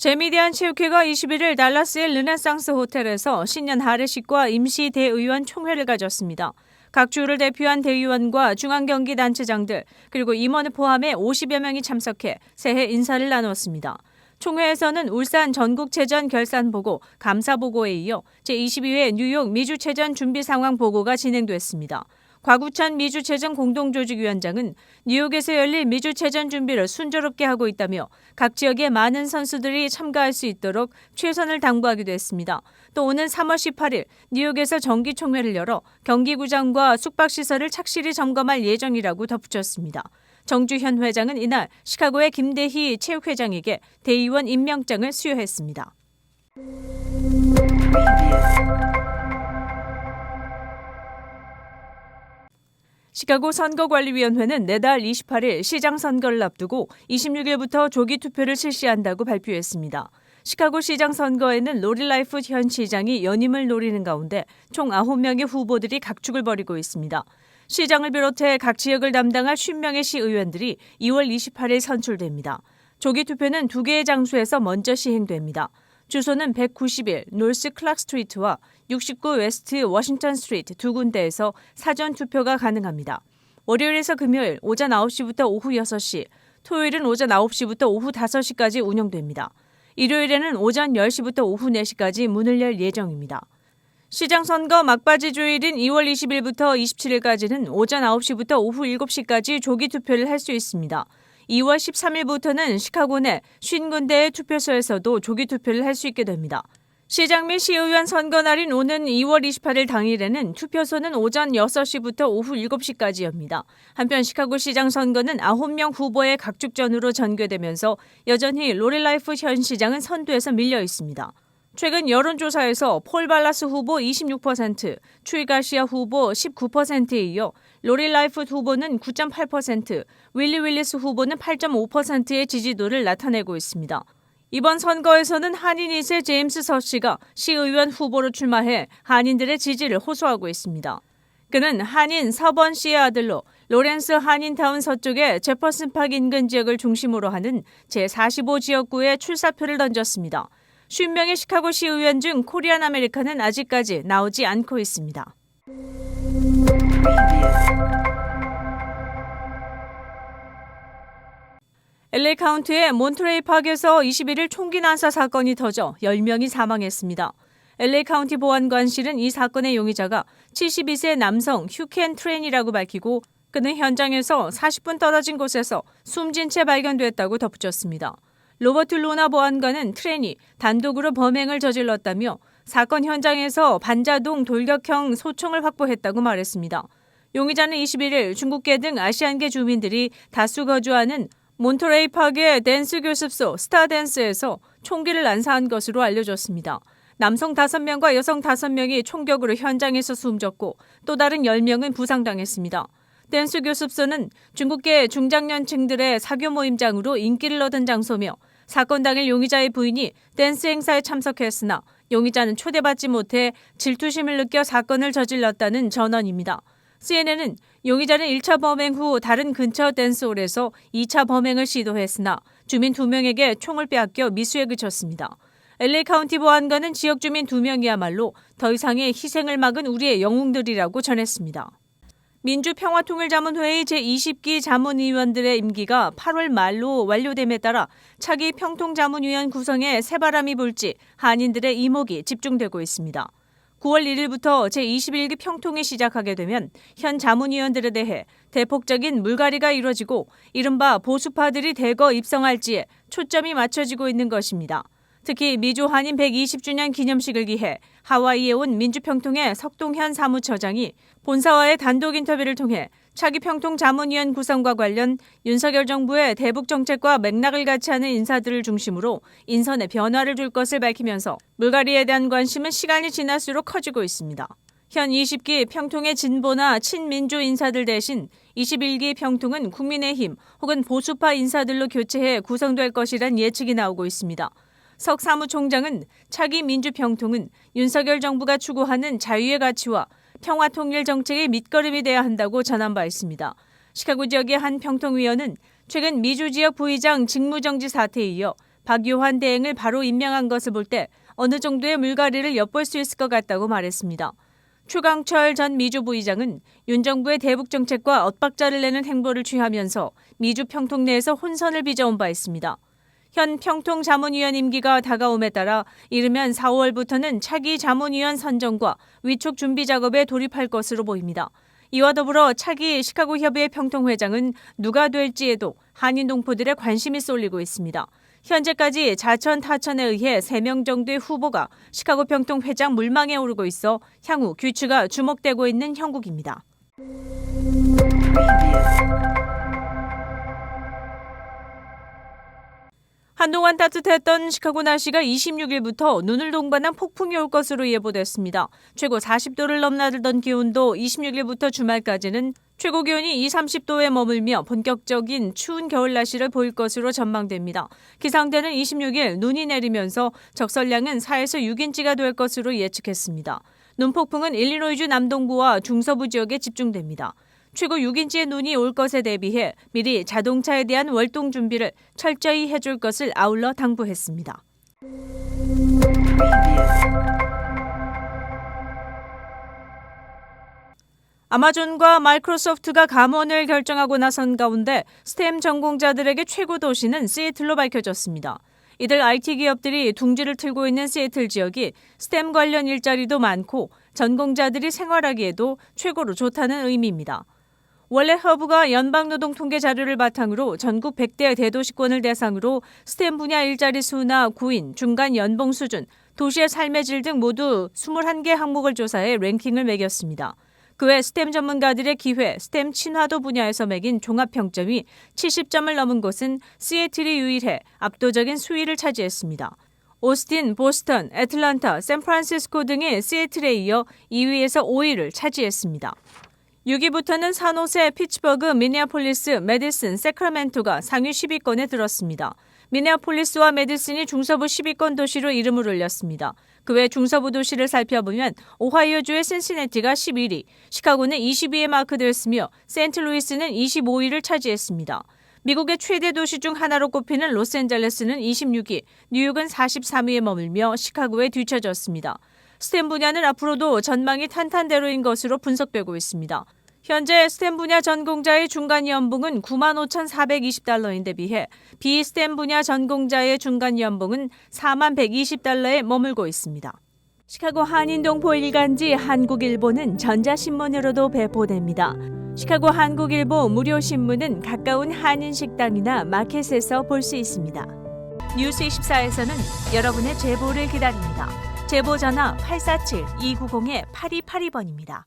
재미대한 체육회가 21일 달라스의 르네상스 호텔에서 신년 하례식과 임시 대의원 총회를 가졌습니다. 각 주를 대표한 대의원과 중앙경기단체장들 그리고 임원을 포함해 50여 명이 참석해 새해 인사를 나눴습니다. 총회에서는 울산 전국체전 결산보고, 감사보고에 이어 제22회 뉴욕 미주체전 준비상황 보고가 진행됐습니다. 곽우찬 미주체전 공동조직위원장은 뉴욕에서 열릴 미주체전 준비를 순조롭게 하고 있다며 각 지역의 많은 선수들이 참가할 수 있도록 최선을 당부하기도 했습니다. 또 오는 3월 18일 뉴욕에서 정기총회를 열어 경기구장과 숙박시설을 착실히 점검할 예정이라고 덧붙였습니다. 정주현 회장은 이날 시카고의 김대희 체육회장에게 대의원 임명장을 수여했습니다. 시카고 선거관리위원회는 내달 28일 시장 선거를 앞두고 26일부터 조기 투표를 실시한다고 발표했습니다. 시카고 시장 선거에는 로리 라이프 현 시장이 연임을 노리는 가운데 총 9명의 후보들이 각축을 벌이고 있습니다. 시장을 비롯해 각 지역을 담당할 50명의 시의원들이 2월 28일 선출됩니다. 조기 투표는 2개의 장소에서 먼저 시행됩니다. 주소는 191 노스 클락 스트리트와 69 웨스트 워싱턴 스트리트 두 군데에서 사전 투표가 가능합니다. 월요일에서 금요일 오전 9시부터 오후 6시, 토요일은 오전 9시부터 오후 5시까지 운영됩니다. 일요일에는 오전 10시부터 오후 4시까지 문을 열 예정입니다. 시장 선거 막바지 주일인 2월 20일부터 27일까지는 오전 9시부터 오후 7시까지 조기 투표를 할 수 있습니다. 2월 13일부터는 시카고 내 50군데의 투표소에서도 조기 투표를 할 수 있게 됩니다. 시장 및 시의원 선거 날인 오는 2월 28일 당일에는 투표소는 오전 6시부터 오후 7시까지 엽니다. 한편 시카고 시장 선거는 9명 후보의 각축전으로 전개되면서 여전히 로리 라이프 현 시장은 선두에서 밀려 있습니다. 최근 여론조사에서 폴 발라스 후보 26%, 추이 가시아 후보 19%에 이어 로리 라이프 후보는 9.8%, 윌리 윌리스 후보는 8.5%의 지지도를 나타내고 있습니다. 이번 선거에서는 한인 2세 제임스 서 씨가 시의원 후보로 출마해 한인들의 지지를 호소하고 있습니다. 그는 한인 서번 씨의 아들로 로렌스 한인타운 서쪽의 제퍼슨팍 인근 지역을 중심으로 하는 제45지역구에 출사표를 던졌습니다. 50명의 시카고 시의원 중 코리안 아메리카는 아직까지 나오지 않고 있습니다. LA 카운티의 몬트레이 파크에서 21일 총기 난사 사건이 터져 10명이 사망했습니다. LA 카운티 보안관실은 이 사건의 용의자가 72세 남성 휴켄 트렌이라고 밝히고 그는 현장에서 40분 떨어진 곳에서 숨진 채 발견됐다고 덧붙였습니다. 로버트 로나 보안관은 트렌이 단독으로 범행을 저질렀다며 사건 현장에서 반자동 돌격형 소총을 확보했다고 말했습니다. 용의자는 21일 중국계 등 아시안계 주민들이 다수 거주하는 몬트레이 파크의 댄스 교습소 스타댄스에서 총기를 난사한 것으로 알려졌습니다. 남성 5명과 여성 5명이 총격으로 현장에서 숨졌고 또 다른 10명은 부상당했습니다. 댄스 교습소는 중국계 중장년층들의 사교 모임장으로 인기를 얻은 장소며 사건 당일 용의자의 부인이 댄스 행사에 참석했으나 용의자는 초대받지 못해 질투심을 느껴 사건을 저질렀다는 전언입니다. CNN은 용의자는 1차 범행 후 다른 근처 댄스홀에서 2차 범행을 시도했으나 주민 2명에게 총을 빼앗겨 미수에 그쳤습니다. LA 카운티 보안관은 지역 주민 2명이야말로 더 이상의 희생을 막은 우리의 영웅들이라고 전했습니다. 민주평화통일자문회의 제20기 자문위원들의 임기가 8월 말로 완료됨에 따라 차기 평통자문위원 구성에 새바람이 불지 한인들의 이목이 집중되고 있습니다. 9월 1일부터 제21기 평통이 시작하게 되면 현 자문위원들에 대해 대폭적인 물갈이가 이뤄지고 이른바 보수파들이 대거 입성할지에 초점이 맞춰지고 있는 것입니다. 특히 미주 한인 120주년 기념식을 기해 하와이에 온 민주평통의 석동현 사무처장이 본사와의 단독 인터뷰를 통해 차기 평통 자문위원 구성과 관련 윤석열 정부의 대북 정책과 맥락을 같이 하는 인사들을 중심으로 인선에 변화를 줄 것을 밝히면서 물갈이에 대한 관심은 시간이 지날수록 커지고 있습니다. 현 20기 평통의 진보나 친민주 인사들 대신 21기 평통은 국민의힘 혹은 보수파 인사들로 교체해 구성될 것이란 예측이 나오고 있습니다. 석 사무총장은 차기 민주평통은 윤석열 정부가 추구하는 자유의 가치와 평화통일 정책의 밑거름이 돼야 한다고 전한 바 있습니다. 시카고 지역의 한 평통위원은 최근 미주 지역 부의장 직무정지 사태에 이어 박요한 대행을 바로 임명한 것을 볼 때 어느 정도의 물갈이를 엿볼 수 있을 것 같다고 말했습니다. 추강철 전 미주 부의장은 윤 정부의 대북 정책과 엇박자를 내는 행보를 취하면서 미주 평통 내에서 혼선을 빚어온 바 있습니다. 현 평통 자문위원 임기가 다가옴에 따라 이르면 4월부터는 차기 자문위원 선정과 위촉 준비 작업에 돌입할 것으로 보입니다. 이와 더불어 차기 시카고 협의회 평통회장은 누가 될지에도 한인 동포들의 관심이 쏠리고 있습니다. 현재까지 자천 타천에 의해 3명 정도의 후보가 시카고 평통회장 물망에 오르고 있어 향후 귀추가 주목되고 있는 형국입니다. 한동안 따뜻했던 시카고 날씨가 26일부터 눈을 동반한 폭풍이 올 것으로 예보됐습니다. 최고 40도를 넘나들던 기온도 26일부터 주말까지는 최고 기온이 30도에 머물며 본격적인 추운 겨울 날씨를 보일 것으로 전망됩니다. 기상대는 26일 눈이 내리면서 적설량은 4에서 6인치가 될 것으로 예측했습니다. 눈폭풍은 일리노이주 남동부와 중서부 지역에 집중됩니다. 최고 6인치의 눈이 올 것에 대비해 미리 자동차에 대한 월동 준비를 철저히 해줄 것을 아울러 당부했습니다. 아마존과 마이크로소프트가 감원을 결정하고 나선 가운데 스템 전공자들에게 최고 도시는 시애틀로 밝혀졌습니다. 이들 IT 기업들이 둥지를 틀고 있는 시애틀 지역이 스템 관련 일자리도 많고 전공자들이 생활하기에도 최고로 좋다는 의미입니다. 원래 허브가 연방노동통계 자료를 바탕으로 전국 100대 대도시권을 대상으로 스템 분야 일자리 수나 구인, 중간 연봉 수준, 도시의 삶의 질 등 모두 21개 항목을 조사해 랭킹을 매겼습니다. 그 외 스템 전문가들의 기회, 스템 친화도 분야에서 매긴 종합평점이 70점을 넘은 곳은 시애틀이 유일해 압도적인 수위를 차지했습니다. 오스틴, 보스턴, 애틀란타, 샌프란시스코 등이 시애틀에 이어 2위에서 5위를 차지했습니다. 6위부터는 산호세, 피츠버그, 미네아폴리스, 메디슨, 세크라멘토가 상위 10위권에 들었습니다. 미네아폴리스와 메디슨이 중서부 10위권 도시로 이름을 올렸습니다. 그 외 중서부 도시를 살펴보면 오하이오주의 신시내티가 11위, 시카고는 20위에 마크되었으며 세인트루이스는 25위를 차지했습니다. 미국의 최대 도시 중 하나로 꼽히는 로스앤젤레스는 26위, 뉴욕은 43위에 머물며 시카고에 뒤처졌습니다. 스템 분야는 앞으로도 전망이 탄탄대로인 것으로 분석되고 있습니다. 현재 스템 분야 전공자의 중간 연봉은 95,420달러인데 비해 비스템 분야 전공자의 중간 연봉은 4120달러에 머물고 있습니다. 시카고 한인동포 일간지 한국일보는 전자신문으로도 배포됩니다. 시카고 한국일보 무료신문은 가까운 한인식당이나 마켓에서 볼 수 있습니다. 뉴스24에서는 여러분의 제보를 기다립니다. 제보 전화 847-290-8282번입니다.